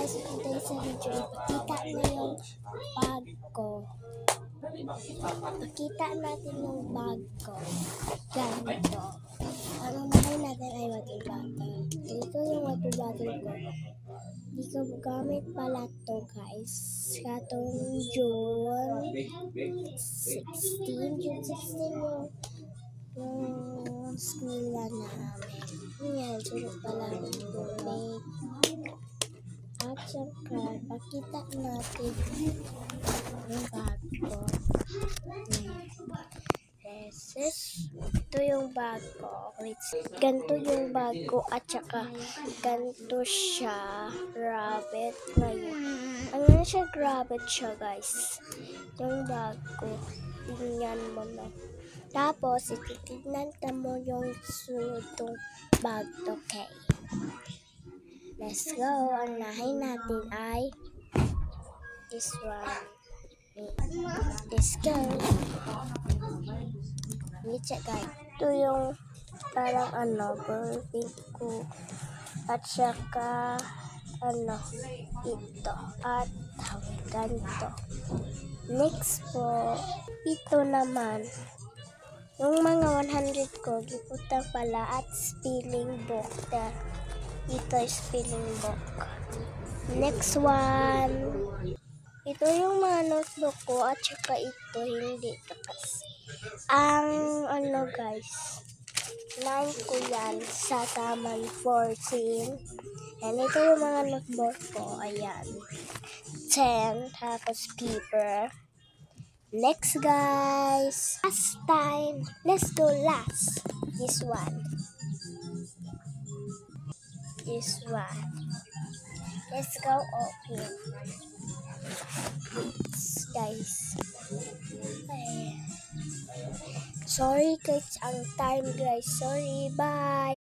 guys, today sa video, ipakita mo yung bag ko. Pakita natin yung bag ko. Ganito. Ang unahin natin ay water bottle. Ito yung water bottle ko. Hindi ko gamit pala to guys. Katong June 16 yung school na namin. Yan, sunod pala ng tubig. At siyempre, pakita natin yung bag ko. Ito yung bag ko. Ganito yung bag ko at saka ganito siya. Rabbit. Ngayon. Ano siya? Rabbit siya guys. Yung bag ko. Tingnan mo na. Tapos, ititignan ka mo yung sunod tong bag to, okay? Let's go. Ang unahin natin ay this one. Let's go. Check guys. Ito yung parang ball pink ko. At saka ito. At ganito. Next po, ito naman. Yung mga 100 ko, giputan pala at spelling book. Ito is spelling book. Next one. Ito yung mga notebook ko at saka ito hindi ito kasi. Ang guys, 9 ko yan sa taman 14. And ito yung mga notebook ko. Ayan. 10. Tapos paper. Next guys. Last time. Let's go last. This one. This one. Let's go open. Guys. Sorry guys, ang time guys. Sorry, bye.